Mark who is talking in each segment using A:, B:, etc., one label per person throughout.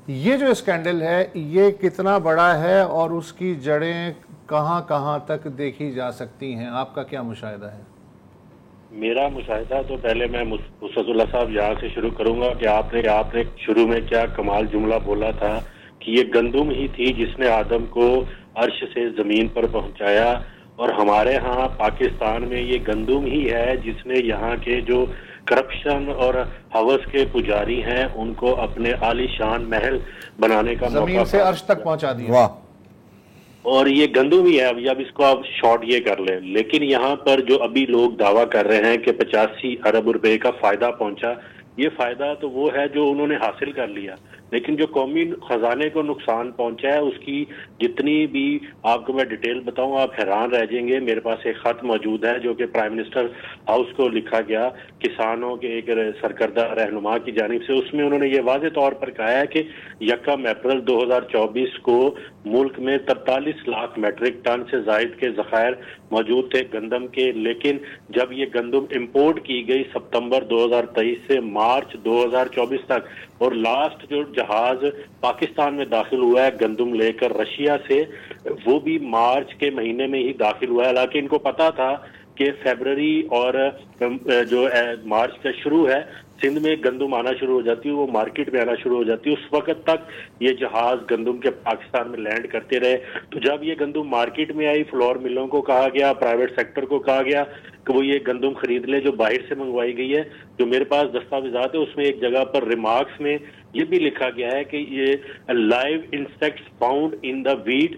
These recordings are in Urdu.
A: یہ جو اسکینڈل ہے یہ کتنا بڑا ہے اور اس کی جڑیں کہاں کہاں تک دیکھی جا سکتی ہیں؟ آپ کا کیا مشاہدہ ہے؟
B: میرا مشاہدہ تو پہلے میں وسعت اللہ صاحب یہاں سے شروع کروں گا کہ آپ نے شروع میں کیا کمال جملہ بولا تھا کہ یہ گندم ہی تھی جس نے آدم کو عرش سے زمین پر پہنچایا، اور ہمارے ہاں پاکستان میں یہ گندم ہی ہے جس نے یہاں کے جو کرپشن اور ہوس کے پجاری ہیں ان کو اپنے عالی شان محل بنانے کا موقع
A: زمین سے عرش تک پہنچا دیا۔
C: واہ،
B: اور یہ گندم ہی ہے۔ اب اس کو آپ شارٹ یہ کر لیں، لیکن یہاں پر جو ابھی لوگ دعویٰ کر رہے ہیں کہ 85 ارب روپے کا فائدہ پہنچا، یہ فائدہ تو وہ ہے جو انہوں نے حاصل کر لیا، لیکن جو قومی خزانے کو نقصان پہنچا ہے اس کی جتنی بھی آپ کو میں ڈیٹیل بتاؤں آپ حیران رہ جائیں گے۔ میرے پاس ایک خط موجود ہے جو کہ پرائم منسٹر ہاؤس کو لکھا گیا کسانوں کے ایک سرکردہ رہنما کی جانب سے۔ اس میں انہوں نے یہ واضح طور پر کہا ہے کہ 1 اپریل 2024 کو ملک میں 43 لاکھ میٹرک ٹن سے زائد کے ذخائر موجود تھے گندم کے، لیکن جب یہ گندم امپورٹ کی گئی ستمبر 2023 سے مارچ 2024 تک، اور لاسٹ جو جہاز پاکستان میں داخل ہوا ہے گندم لے کر رشیا سے، وہ بھی مارچ کے مہینے میں ہی داخل ہوا ہے، حالانکہ ان کو پتا تھا کہ فیبرری اور جو مارچ کا شروع ہے سندھ میں گندم آنا شروع ہو جاتی ہے، وہ مارکیٹ میں آنا شروع ہو جاتی ہے۔ اس وقت تک یہ جہاز گندم کے پاکستان میں لینڈ کرتے رہے۔ تو جب یہ گندم مارکیٹ میں آئی، فلور ملوں کو کہا گیا، پرائیویٹ سیکٹر کو کہا گیا کہ وہ یہ گندم خرید لے جو باہر سے منگوائی گئی ہے۔ جو میرے پاس دستاویزات ہے اس میں ایک جگہ پر ریمارکس میں یہ بھی لکھا گیا ہے کہ یہ live insects found in the wheat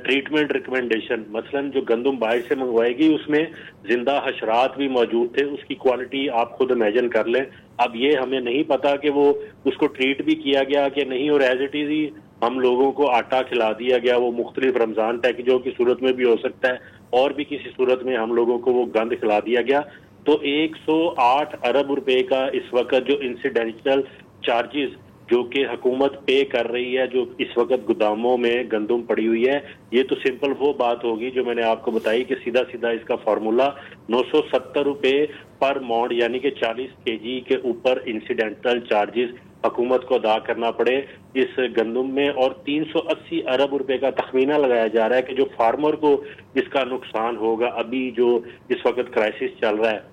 B: treatment recommendation, مثلا جو گندم باہر سے منگوائی گئی اس میں زندہ حشرات بھی موجود تھے، اس کی کوالٹی آپ خود امیجن کر لیں۔ اب یہ ہمیں نہیں پتا کہ وہ اس کو ٹریٹ بھی کیا گیا کہ نہیں، اور ایز اٹ از ہی ہم لوگوں کو آٹا کھلا دیا گیا، وہ مختلف رمضان پیکجوں کی صورت میں بھی ہو سکتا ہے، اور بھی کسی صورت میں ہم لوگوں کو وہ گند کھلا دیا گیا۔ تو 108 ارب روپے کا اس وقت جو انسیڈنٹل چارجز جو کہ حکومت پے کر رہی ہے، جو اس وقت گوداموں میں گندم پڑی ہوئی ہے، یہ تو سمپل وہ بات ہوگی جو میں نے آپ کو بتائی کہ سیدھا سیدھا اس کا فارمولا 970 روپے پر مونڈ، یعنی کہ 40 kg کے اوپر انسیڈنٹل چارجز حکومت کو ادا کرنا پڑے اس گندم میں، اور 380 ارب روپے کا تخمینہ لگایا جا رہا ہے کہ جو فارمر کو اس کا نقصان ہوگا ابھی جو اس وقت کرائسس چل رہا ہے۔